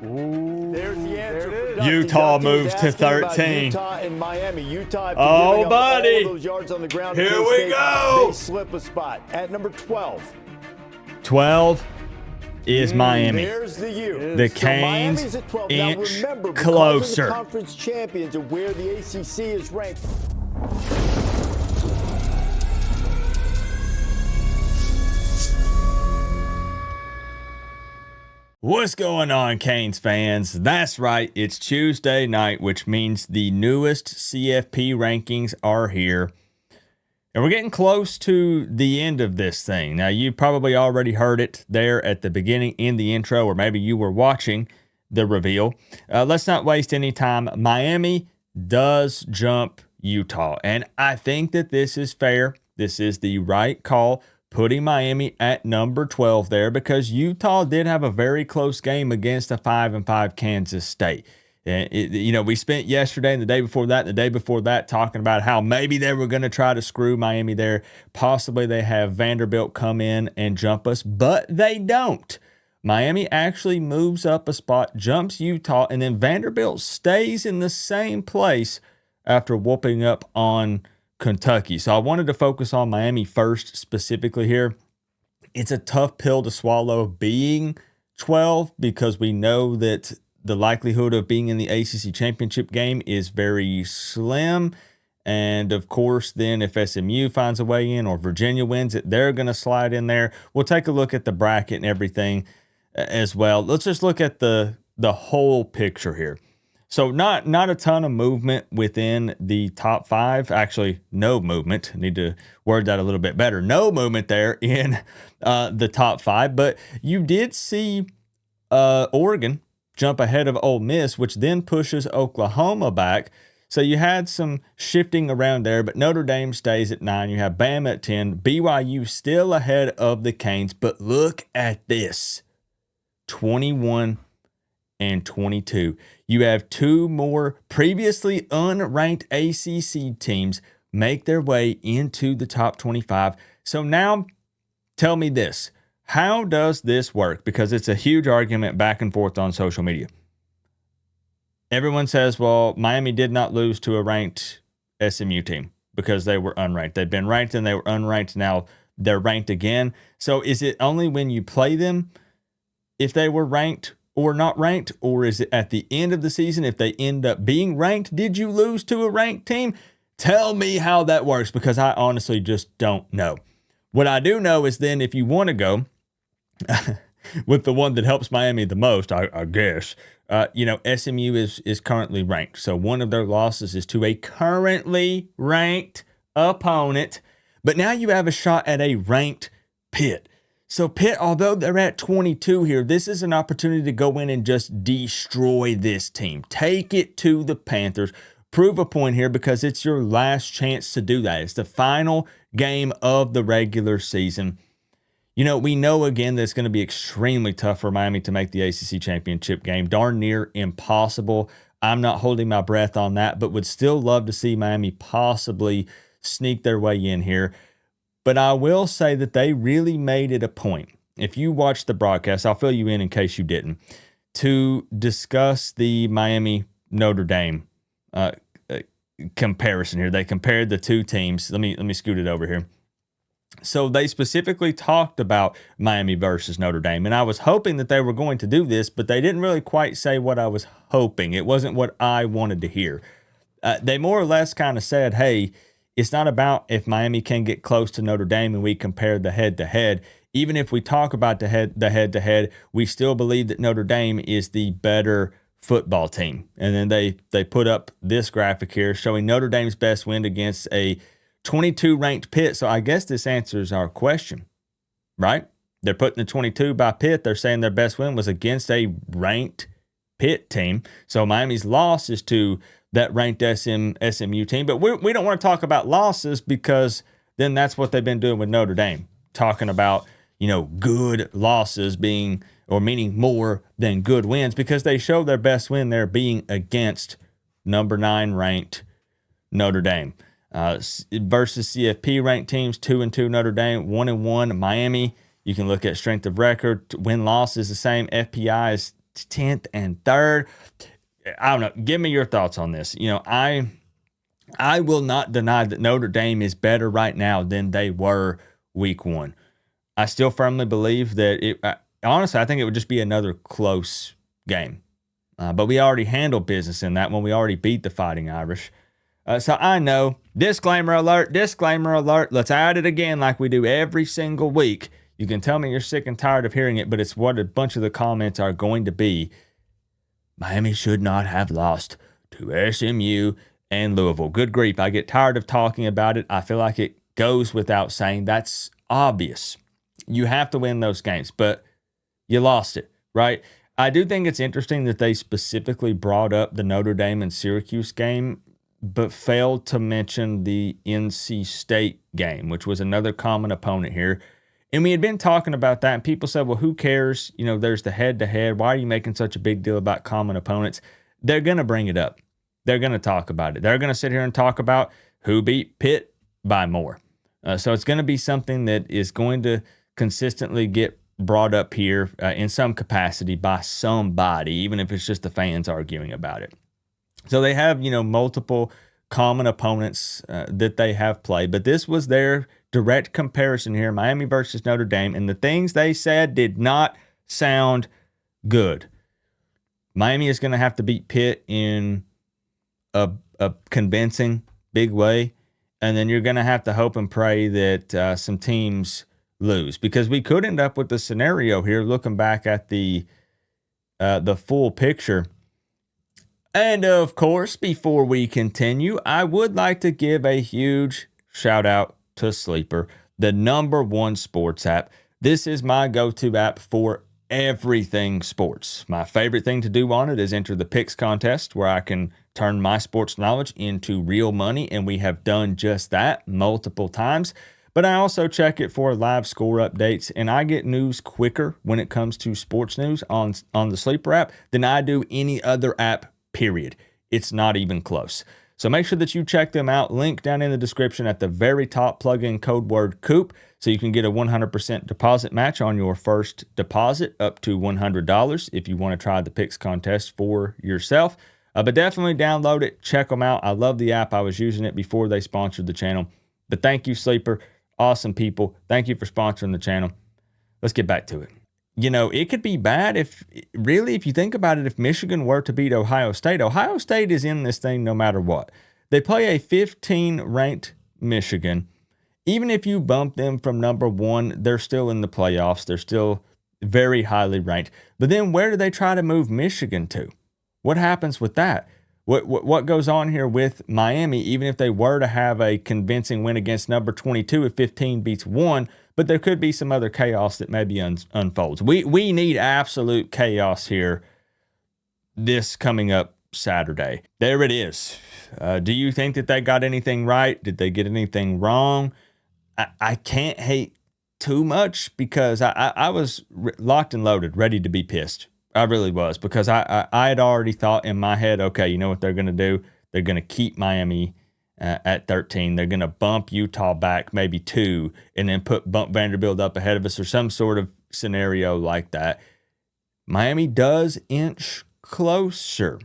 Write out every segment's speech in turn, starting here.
Ooh, there's the answer. there it is. Utah moves to 13. Utah and Miami. Utah, Oh, buddy. all those yards on the ground. Here we go. They slip a spot at number 12. 12 is Miami. There's the U. The So Canes Miami's at 12. Now inch remember, because closer. of the conference champions and where the ACC is ranked. What's going on, Canes fans? That's right, it's Tuesday night, which means the newest CFP rankings are here. And we're getting close to the end of this thing. Now, you probably already heard it there at the beginning in the intro, or maybe you were watching the reveal. Let's not waste any time. Miami does jump Utah, and I think that this is fair. This is the right call, putting Miami at number 12 there, because Utah did have a very close game against a 5-5 Kansas State. And we spent yesterday and the day before that and the day before that talking about how maybe they were going to try to screw Miami there. Possibly they have Vanderbilt come in and jump us, but they don't. Miami actually moves up a spot, jumps Utah, and then Vanderbilt stays in the same place after whooping up on Kentucky. So I wanted to focus on Miami first specifically here. It's a tough pill to swallow being 12 because we know that the likelihood of being in the ACC championship game is very slim. And of course, then if SMU finds a way in or Virginia wins it, they're going to slide in there. We'll take a look at the bracket and everything as well. Let's just look at the whole picture here. So not a ton of movement within the top five. Actually, no movement. I need to word that a little bit better. No movement there in the top five. But you did see Oregon jump ahead of Ole Miss, which then pushes Oklahoma back. So you had some shifting around there, but Notre Dame stays at 9. You have Bama at 10. BYU still ahead of the Canes. But look at this. 21 and 22. You have two more previously unranked ACC teams make their way into the top 25. So now tell me this. How does this work? Because it's a huge argument back and forth on social media. Everyone says, well, Miami did not lose to a ranked SMU team because they were unranked. They've been ranked and they were unranked. Now they're ranked again. So is it only when you play them if they were ranked or not ranked, or is it at the end of the season if they end up being ranked? Did you lose to a ranked team? Tell me how that works, because I honestly just don't know. What I do know is then if you want to go with the one that helps Miami the most, I guess, SMU is currently ranked. So one of their losses is to a currently ranked opponent, but now you have a shot at a ranked Pitt. So Pitt, although they're at 22 here, this is an opportunity to go in and just destroy this team. Take it to the Panthers. Prove a point here because it's your last chance to do that. It's the final game of the regular season. We know again that it's going to be extremely tough for Miami to make the ACC championship game. Darn near impossible. I'm not holding my breath on that, but would still love to see Miami possibly sneak their way in here. But I will say that they really made it a point. If you watch the broadcast, I'll fill you in case you didn't, to discuss the Miami-Notre Dame comparison here. They compared the two teams. Let me scoot it over here. So they specifically talked about Miami versus Notre Dame, and I was hoping that they were going to do this, but they didn't really quite say what I was hoping. It wasn't what I wanted to hear. They more or less kind of said, hey, it's not about if Miami can get close to Notre Dame and we compare the head-to-head. Even if we talk about the head-to-head, we still believe that Notre Dame is the better football team. And then they put up this graphic here showing Notre Dame's best win against a 22-ranked Pitt. So I guess this answers our question, right? They're putting the 22 by Pitt. They're saying their best win was against a ranked Pitt team. So Miami's loss is to that ranked SMU team. But we don't want to talk about losses because then that's what they've been doing with Notre Dame, talking about, good losses being or meaning more than good wins because they show their best win there being against number 9 ranked Notre Dame. Versus CFP ranked teams, 2-2 Notre Dame, 1-1 Miami. You can look at strength of record. Win-loss is the same. FPI is 10th and 3rd. I don't know. Give me your thoughts on this. I will not deny that Notre Dame is better right now than they were week 1. I still firmly believe that honestly, I think it would just be another close game. But we already handled business in that one. We already beat the Fighting Irish. So I know, disclaimer alert. Let's add it again like we do every single week. You can tell me you're sick and tired of hearing it, but it's what a bunch of the comments are going to be. Miami should not have lost to SMU and Louisville. Good grief. I get tired of talking about it. I feel like it goes without saying. That's obvious. You have to win those games, but you lost it, right? I do think it's interesting that they specifically brought up the Notre Dame and Syracuse game, but failed to mention the NC State game, which was another common opponent here. And we had been talking about that, and people said, well, who cares? There's the head-to-head. Why are you making such a big deal about common opponents? They're going to bring it up. They're going to talk about it. They're going to sit here and talk about who beat Pitt by more. So it's going to be something that is going to consistently get brought up here in some capacity by somebody, even if it's just the fans arguing about it. So they have, multiple common opponents that they have played, but this was their direct comparison here, Miami versus Notre Dame, and the things they said did not sound good. Miami is going to have to beat Pitt in a convincing big way, and then you're going to have to hope and pray that some teams lose, because we could end up with the scenario here, looking back at the full picture. And of course, before we continue, I would like to give a huge shout out to Sleeper, the #1 sports app. This is my go-to app for everything sports. My favorite thing to do on it is enter the picks contest, where I can turn my sports knowledge into real money, and we have done just that multiple times. But I also check it for live score updates, and I get news quicker when it comes to sports news on the Sleeper app than I do any other app, period. It's not even close. So make sure that you check them out. Link down in the description at the very top. Plug in code word COOP so you can get a 100% deposit match on your first deposit up to $100 if you want to try the picks contest for yourself. But definitely download it. Check them out. I love the app. I was using it before they sponsored the channel. But thank you, Sleeper. Awesome people. Thank you for sponsoring the channel. Let's get back to it. It could be bad if you think about it, if Michigan were to beat Ohio State is in this thing no matter what. They play a 15 ranked Michigan. Even if you bump them from #1, they're still in the playoffs. They're still very highly ranked. But then where do they try to move Michigan to? What happens with that? What goes on here with Miami, even if they were to have a convincing win against number 22 if 15 beats 1, but there could be some other chaos that maybe unfolds. We need absolute chaos here this coming up Saturday. There it is. Do you think that they got anything right? Did they get anything wrong? I can't hate too much, because I was locked and loaded, ready to be pissed. I really was, because I had already thought in my head, okay, you know what they're going to do? They're going to keep Miami at 13. They're going to bump Utah back maybe 2, and then bump Vanderbilt up ahead of us, or some sort of scenario like that. Miami does inch closer.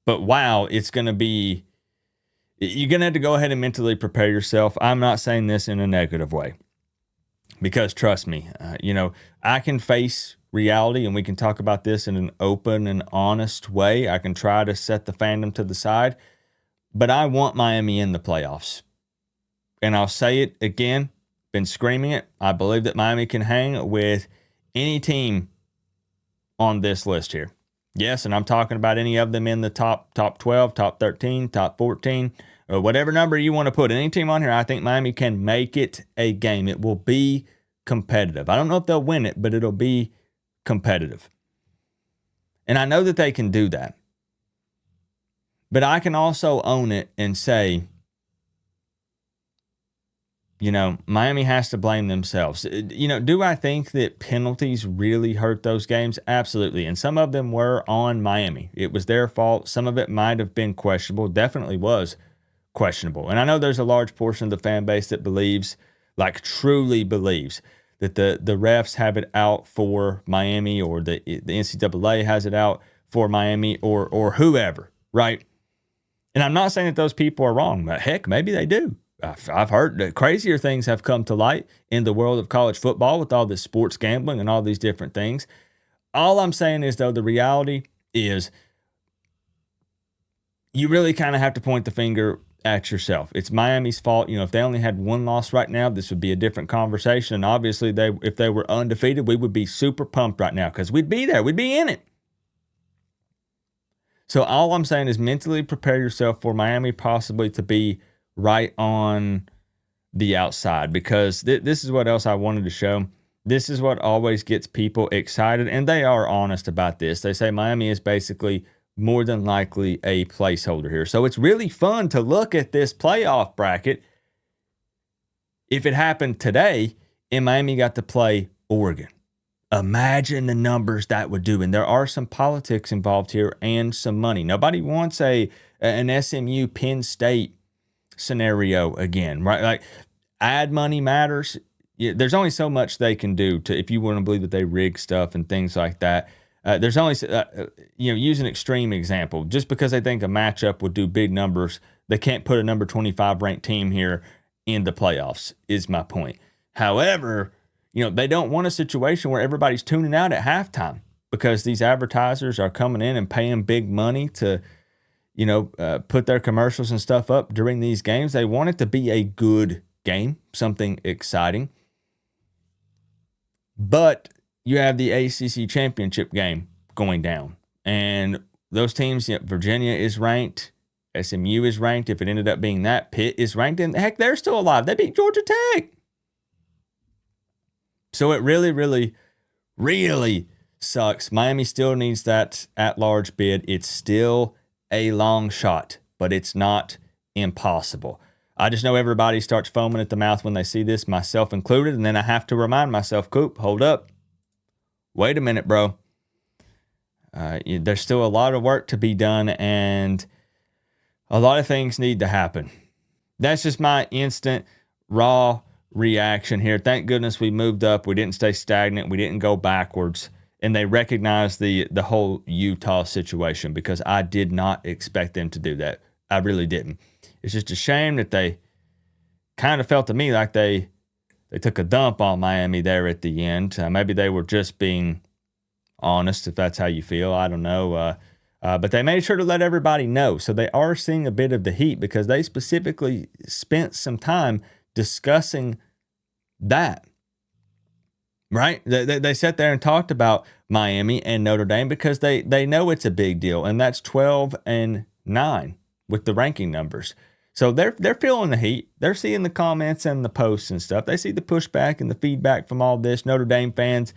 But wow, it's going to be, you're going to have to go ahead and mentally prepare yourself. I'm not saying this in a negative way, because trust me, I can face reality, and we can talk about this in an open and honest way. I can try to set the fandom to the side, but I want Miami in the playoffs. And I'll say it again, been screaming it. I believe that Miami can hang with any team on this list here. Yes, and I'm talking about any of them in the top 12, top 13, top 14, or whatever number you want to put. Any team on here, I think Miami can make it a game. It will be competitive. I don't know if they'll win it, but it'll be competitive. And I know that they can do that. But I can also own it and say, Miami has to blame themselves. Do I think that penalties really hurt those games? Absolutely. And some of them were on Miami. It was their fault. Some of it might have been questionable. Definitely was questionable. And I know there's a large portion of the fan base that believes, like truly believes, that the refs have it out for Miami, or the NCAA has it out for Miami, or whoever, right? And I'm not saying that those people are wrong, but heck, maybe they do. I've heard that crazier things have come to light in the world of college football with all this sports gambling and all these different things. All I'm saying is, though, the reality is you really kind of have to point the finger at yourself. It's Miami's fault. If they only had one loss right now, this would be a different conversation. And obviously, if they were undefeated, we would be super pumped right now because we'd be there. We'd be in it. So all I'm saying is mentally prepare yourself for Miami possibly to be right on the outside, because this is what else I wanted to show. This is what always gets people excited, and they are honest about this. They say Miami is basically more than likely a placeholder here. So it's really fun to look at this playoff bracket. If it happened today and Miami got to play Oregon, imagine the numbers that would do. And there are some politics involved here and some money. Nobody wants an SMU Penn State scenario again, right? Like, ad money matters. There's only so much they can do if you want to believe that they rig stuff and things like that. There's only, use an extreme example. Just because they think a matchup would do big numbers, they can't put a number 25 ranked team here in the playoffs, is my point. However, they don't want a situation where everybody's tuning out at halftime because these advertisers are coming in and paying big money to, put their commercials and stuff up during these games. They want it to be a good game, something exciting. But you have the ACC championship game going down. And those teams, Virginia is ranked. SMU is ranked. If it ended up being that, Pitt is ranked. And heck, they're still alive. They beat Georgia Tech. So it really, really, really sucks. Miami still needs that at-large bid. It's still a long shot, but it's not impossible. I just know everybody starts foaming at the mouth when they see this, myself included, and then I have to remind myself, Coop, hold up. Wait a minute, bro. There's still a lot of work to be done, and a lot of things need to happen. That's just my instant, raw reaction here. Thank goodness we moved up. We didn't stay stagnant. We didn't go backwards. And they recognized the whole Utah situation, because I did not expect them to do that. I really didn't. It's just a shame that they kind of felt to me like they took a dump on Miami there at the end. Maybe they were just being honest, if that's how you feel. I don't know. But they made sure to let everybody know. So they are seeing a bit of the heat, because they specifically spent some time discussing that. Right? They sat there and talked about Miami and Notre Dame because they know it's a big deal. And that's 12-9 with the ranking numbers. So they're feeling the heat. They're seeing the comments and the posts and stuff. They see the pushback and the feedback from all this. Notre Dame fans,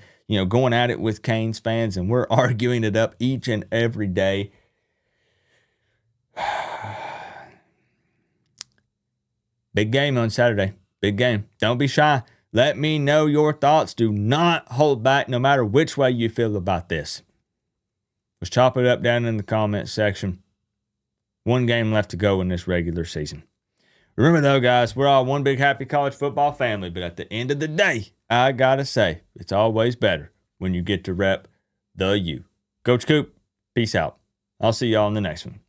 going at it with Canes fans, and we're arguing it up each and every day. Big game on Saturday. Big game. Don't be shy. Let me know your thoughts. Do not hold back, no matter which way you feel about this. Let's chop it up down in the comments section. One game left to go in this regular season. Remember, though, guys, we're all one big happy college football family. But at the end of the day, I got to say, it's always better when you get to rep the U. Coach Coop, peace out. I'll see y'all in the next one.